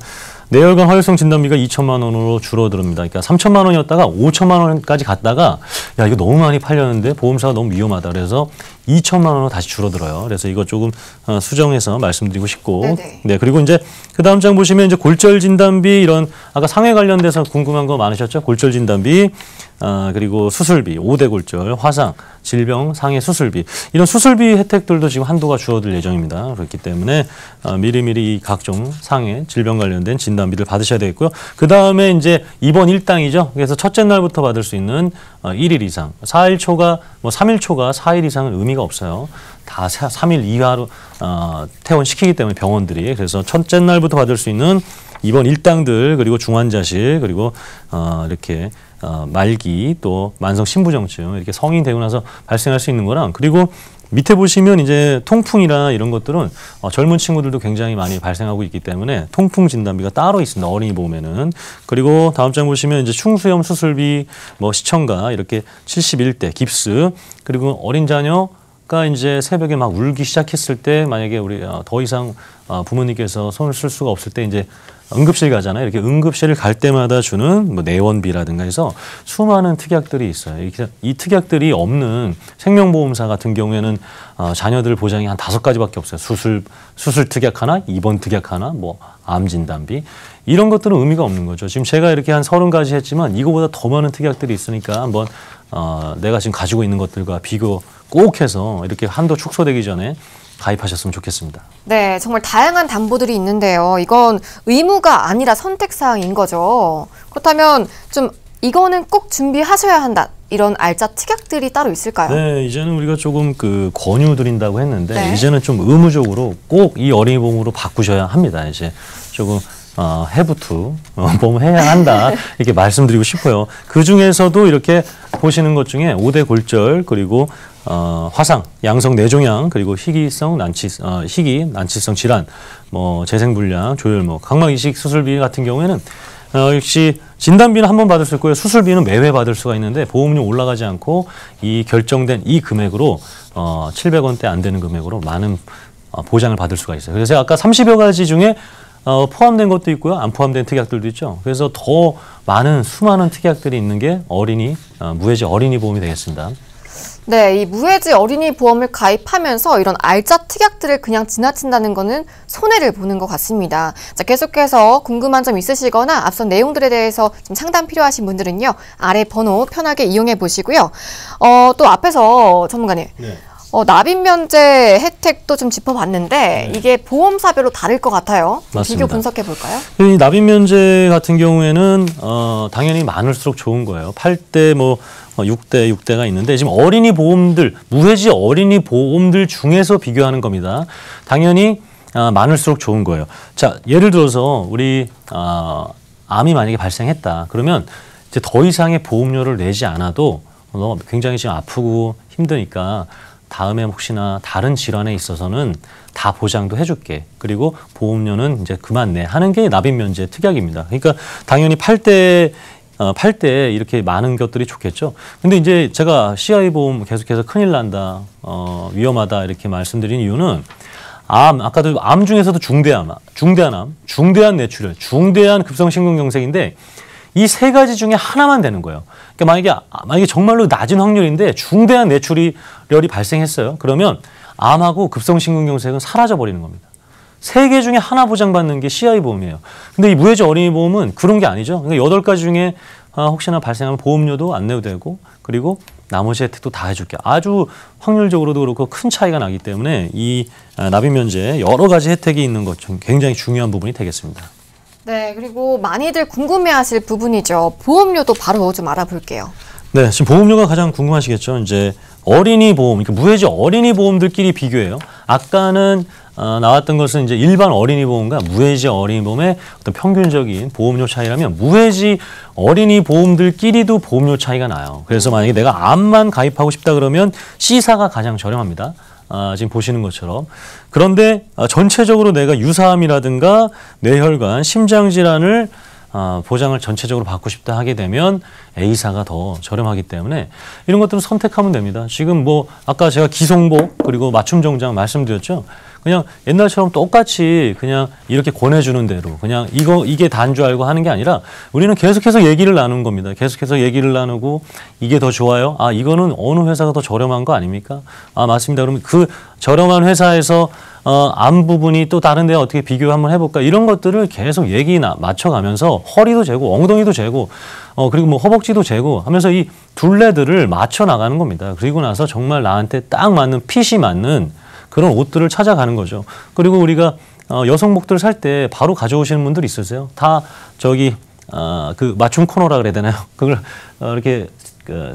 뇌혈관 활성 진단비가 2천만 원으로 줄어듭니다. 그러니까 3천만 원이었다가 5천만 원까지 갔다가 야 이거 너무 많이 팔렸는데 보험사가 너무 위험하다 그래서 2천만 원으로 다시 줄어들어요. 그래서 이거 조금 수정해서 말씀드리고 싶고 네네. 네 그리고 이제 그 다음 장 보시면 이제 골절 진단비 이런 아까 상해 관련돼서 궁금한 거 많으셨죠? 골절 진단비 그리고 수술비, 5대 골절, 화상, 질병, 상해 수술비 이런 수술비 혜택들도 지금 한도가 줄어들 예정입니다. 그렇기 때문에 미리미리 각종 상해, 질병 관련된 진단비를 받으셔야 되겠고요. 그 다음에 이제 입원 1당이죠. 그래서 첫째 날부터 받을 수 있는 1일 이상, 4일 초가 3일 초가 4일 이상은 의미가 없어요. 다 3일 이하로 퇴원시키기 때문에 병원들이 그래서 첫째 날부터 받을 수 있는 입원 1당들 그리고 중환자실 그리고 이렇게 말기 또 만성 신부정증 이렇게 성인 되고 나서 발생할 수 있는 거랑 그리고 밑에 보시면 이제 통풍이나 이런 것들은 젊은 친구들도 굉장히 많이 발생하고 있기 때문에 통풍 진단비가 따로 있습니다. 어린이 보험에는. 그리고 다음 장 보시면 이제 충수염 수술비, 뭐 시청가 이렇게 71대 깁스 그리고 어린 자녀가 이제 새벽에 막 울기 시작했을 때 만약에 우리 더 이상 부모님께서 손을 쓸 수가 없을 때 이제 응급실 가잖아요. 이렇게 응급실을 갈 때마다 주는 뭐 내원비라든가 해서 수많은 특약들이 있어요. 이 특약들이 없는 생명보험사 같은 경우에는 자녀들 보장이 한 5가지밖에 없어요. 수술 특약 하나, 입원 특약 하나, 뭐 암 진단비 이런 것들은 의미가 없는 거죠. 지금 제가 이렇게 한 30가지 했지만 이거보다 더 많은 특약들이 있으니까 한번 내가 지금 가지고 있는 것들과 비교 꼭 해서 이렇게 한도 축소되기 전에 가입하셨으면 좋겠습니다. 네, 정말 다양한 담보들이 있는데요. 이건 의무가 아니라 선택사항인 거죠. 그렇다면 좀 이거는 꼭 준비하셔야 한다. 이런 알짜 특약들이 따로 있을까요? 네, 이제는 우리가 조금 권유 드린다고 했는데 네. 이제는 좀 의무적으로 꼭 이 어린이 보험으로 바꾸셔야 합니다. 이제 조금 해부투 보험해야 한다 이렇게 말씀드리고 싶어요. 그 중에서도 이렇게 보시는 것 중에 5대 골절 그리고 화상, 양성 뇌종양 그리고 희귀성 난치성 질환, 뭐 재생불량, 조혈모, 각막 이식 수술비 같은 경우에는 역시 진단비는 한 번 받을 수 있고요. 수술비는 매회 받을 수가 있는데 보험료 올라가지 않고 이 결정된 이 금액으로 700원대 안 되는 금액으로 많은 보장을 받을 수가 있어요. 그래서 아까 30여 가지 중에 포함된 것도 있고요. 안 포함된 특약들도 있죠. 그래서 더 많은 수많은 특약들이 있는 게 무해지 어린이 보험이 되겠습니다. 네, 이 무해지 어린이 보험을 가입하면서 이런 알짜 특약들을 그냥 지나친다는 거는 손해를 보는 것 같습니다. 자, 계속해서 궁금한 점 있으시거나 앞선 내용들에 대해서 좀 상담 필요하신 분들은요. 아래 번호 편하게 이용해 보시고요. 또 앞에서 전문가님. 네. 납입 면제 혜택도 좀 짚어봤는데 이게 보험사별로 다를 것 같아요. 맞습니다. 비교 분석해 볼까요? 이 납입 면제 같은 경우에는 당연히 많을수록 좋은 거예요. 8대 6대가 있는데 지금 어린이 보험들, 무해지 어린이 보험들 중에서 비교하는 겁니다. 당연히 많을수록 좋은 거예요. 자, 예를 들어서 우리 암이 만약에 발생했다. 그러면 이제 더 이상의 보험료를 내지 않아도 너 굉장히 지금 아프고 힘드니까 다음에 혹시나 다른 질환에 있어서는 다 보장도 해줄게. 그리고 보험료는 이제 그만 내 하는 게 납입 면제 특약입니다. 그러니까 당연히 8대 이렇게 많은 것들이 좋겠죠. 근데 이제 제가 CI 보험 계속해서 큰일 난다, 위험하다 이렇게 말씀드린 이유는 아까도 암 중에서도 중대한 뇌출혈, 중대한 급성심근경색인데 이 세 가지 중에 하나만 되는 거예요. 그러니까 만약에 정말로 낮은 확률인데 중대한 뇌출혈이 발생했어요. 그러면 암하고 급성심근경색은 사라져 버리는 겁니다. 세 개 중에 하나 보장받는 게 CI 보험이에요. 근데 이 무해지 어린이 보험은 그런 게 아니죠. 그러니까 8가지 중에 혹시나 발생하면 보험료도 안 내도 되고 그리고 나머지 혜택도 다 해줄게. 아주 확률적으로도 그렇고 큰 차이가 나기 때문에 이 납입 면제에 여러 가지 혜택이 있는 것 중 굉장히 중요한 부분이 되겠습니다. 네, 그리고 많이들 궁금해하실 부분이죠. 보험료도 바로 좀 알아볼게요. 네, 지금 보험료가 가장 궁금하시겠죠. 이제 어린이 보험, 그러니까 무해지 어린이 보험들끼리 비교해요. 아까는 나왔던 것은 이제 일반 어린이 보험과 무해지 어린이 보험의 어떤 평균적인 보험료 차이라면 무해지 어린이 보험들끼리도 보험료 차이가 나요. 그래서 만약에 내가 암만 가입하고 싶다 그러면 C사가 가장 저렴합니다. 지금 보시는 것처럼. 그런데 전체적으로 내가 유사암이라든가 뇌혈관, 심장질환을 보장을 전체적으로 받고 싶다 하게 되면 A사가 더 저렴하기 때문에 이런 것들은 선택하면 됩니다. 지금 아까 제가 기성복 그리고 맞춤 정장 말씀드렸죠. 그냥 옛날처럼 똑같이 그냥 이렇게 권해주는 대로 그냥 이게 다인 줄 알고 하는 게 아니라 우리는 계속해서 얘기를 나누는 겁니다. 계속해서 얘기를 나누고 이게 더 좋아요? 이거는 어느 회사가 더 저렴한 거 아닙니까? 맞습니다. 그러면 그 저렴한 회사에서 암 부분이 또 다른 데 어떻게 비교 한번 해볼까? 이런 것들을 계속 맞춰가면서 허리도 재고 엉덩이도 재고 그리고 허벅지도 재고 하면서 이 둘레들을 맞춰 나가는 겁니다. 그리고 나서 정말 나한테 딱 맞는 핏이 맞는 그런 옷들을 찾아가는 거죠. 그리고 우리가 여성복들 살 때 바로 가져오시는 분들 있으세요? 다 그 맞춤 코너라 그래야 되나요? 그걸 이렇게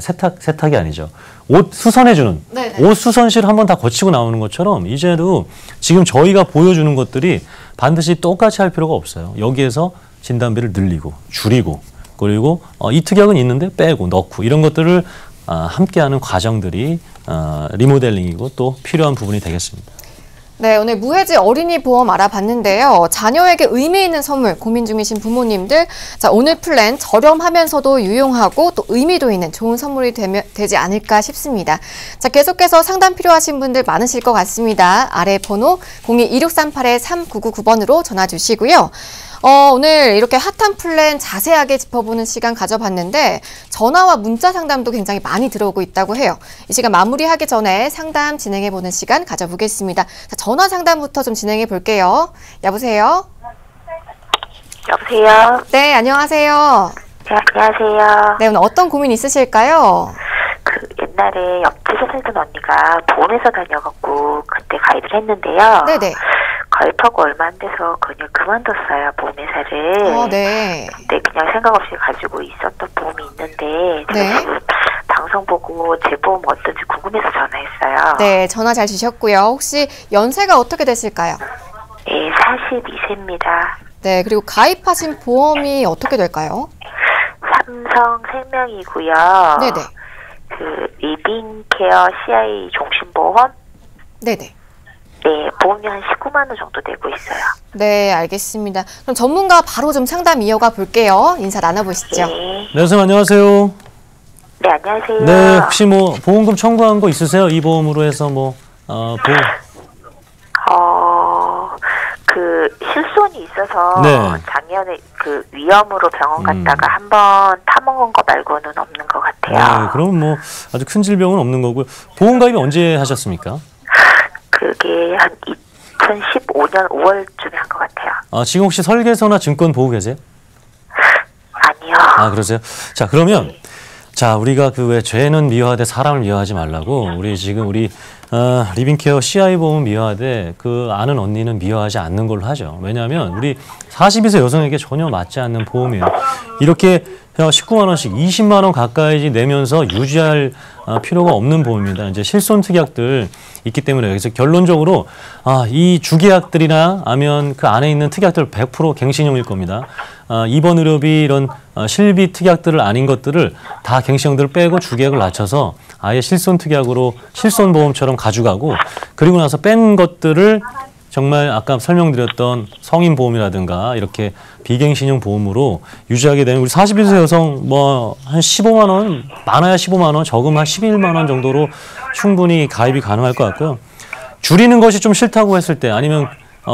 세탁이 아니죠. 옷 수선해주는 옷 수선실 한번 다 거치고 나오는 것처럼 이제도 지금 저희가 보여주는 것들이 반드시 똑같이 할 필요가 없어요. 여기에서 진단비를 늘리고 줄이고 그리고 이 특약은 있는데 빼고 넣고 이런 것들을 함께하는 과정들이 리모델링이고 또 필요한 부분이 되겠습니다. 네, 오늘 무해지 어린이 보험 알아봤는데요. 자녀에게 의미 있는 선물 고민 중이신 부모님들, 자, 오늘 플랜 저렴하면서도 유용하고 또 의미도 있는 좋은 선물이 되지 않을까 싶습니다. 자, 계속해서 상담 필요하신 분들 많으실 것 같습니다. 아래 번호 02-2638-3999번으로 전화 주시고요. 오늘 이렇게 핫한 플랜 자세하게 짚어보는 시간 가져봤는데 전화와 문자 상담도 굉장히 많이 들어오고 있다고 해요. 이 시간 마무리하기 전에 상담 진행해보는 시간 가져보겠습니다. 자, 전화 상담부터 좀 진행해 볼게요. 여보세요? 여보세요? 네, 안녕하세요. 네, 안녕하세요. 네, 오늘 어떤 고민 있으실까요? 옛날에 옆집에 살던 언니가 보험회사 다녀갖고 그때 가입을 했는데요. 네네. 가입하고 얼마 안 돼서 그냥 그만뒀어요, 보험회사를. 네. 근데 그냥 생각 없이 가지고 있었던 보험이 있는데 제가 지금 방송 보고 제 보험 어떤지 궁금해서 전화했어요. 네, 전화 잘 주셨고요. 혹시 연세가 어떻게 되실까요? 네, 42세입니다. 네, 그리고 가입하신 보험이 어떻게 될까요? 삼성생명이고요. 네네. 리빙케어 CI 종신보험? 네네. 네, 보험료 한 19만 원 정도 내고 있어요. 네, 알겠습니다. 그럼 전문가 바로 좀 상담 이어가 볼게요. 인사 나눠보시죠. 네. 네, 선생님 안녕하세요. 네, 안녕하세요. 네, 혹시 보험금 청구한 거 있으세요? 이 보험으로 해서 실손이 있어서 네. 작년에 위염으로 병원 갔다가 한번 타먹은 거 말고는 없는 것 같아요. 네, 그럼 아주 큰 질병은 없는 거고요. 보험 가입이 언제 하셨습니까? 그게 한 2015년 5월쯤에 한 것 같아요. 지금 혹시 설계서나 증권 보고 계세요? 아니요. 그러세요? 자, 그러면 자, 우리가 그 왜 죄는 미워하되 사람을 미워하지 말라고 우리 지금 우리 리빙케어 CI 보험 미워하되 그 아는 언니는 미워하지 않는 걸로 하죠. 왜냐하면 우리 42세 여성에게 전혀 맞지 않는 보험이에요. 이렇게 19만 원씩 20만 원 가까이 내면서 유지할 필요가 없는 보험입니다. 이제 실손 특약들 있기 때문에 그래서 결론적으로 이 주계약들이나 아니면 그 안에 있는 특약들 100% 갱신형일 겁니다. 입원 의료비 이런 실비 특약들을 아닌 것들을 다 갱신형들을 빼고 주계약을 낮춰서 아예 실손 특약으로 실손 보험처럼 가져가고 그리고 나서 뺀 것들을 정말 아까 설명드렸던 성인 보험이라든가 이렇게 비갱신형 보험으로 유지하게 되면 우리 41세 여성 뭐 한 15만 원, 많아야 15만 원, 적으면 한 11만 원 정도로 충분히 가입이 가능할 것 같고요. 줄이는 것이 좀 싫다고 했을 때 아니면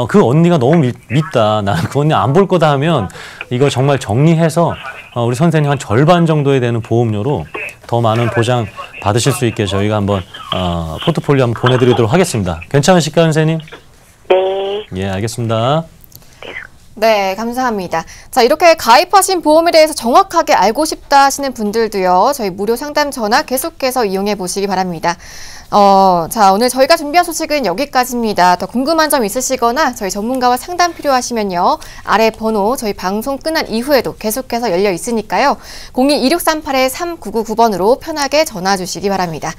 그 언니가 너무 밉다. 나는 그 언니 안 볼 거다 하면 이거 정말 정리해서 우리 선생님 한 절반 정도에 되는 보험료로 더 많은 보장 받으실 수 있게 저희가 한번 포트폴리오 한번 보내드리도록 하겠습니다. 괜찮으실까요, 선생님? 네. 예, 알겠습니다. 네, 감사합니다. 자, 이렇게 가입하신 보험에 대해서 정확하게 알고 싶다 하시는 분들도요, 저희 무료 상담 전화 계속해서 이용해 보시기 바랍니다. 자, 오늘 저희가 준비한 소식은 여기까지입니다. 더 궁금한 점 있으시거나 저희 전문가와 상담 필요하시면요, 아래 번호 저희 방송 끝난 이후에도 계속해서 열려 있으니까요, 02-2638-3999번으로 편하게 전화 주시기 바랍니다.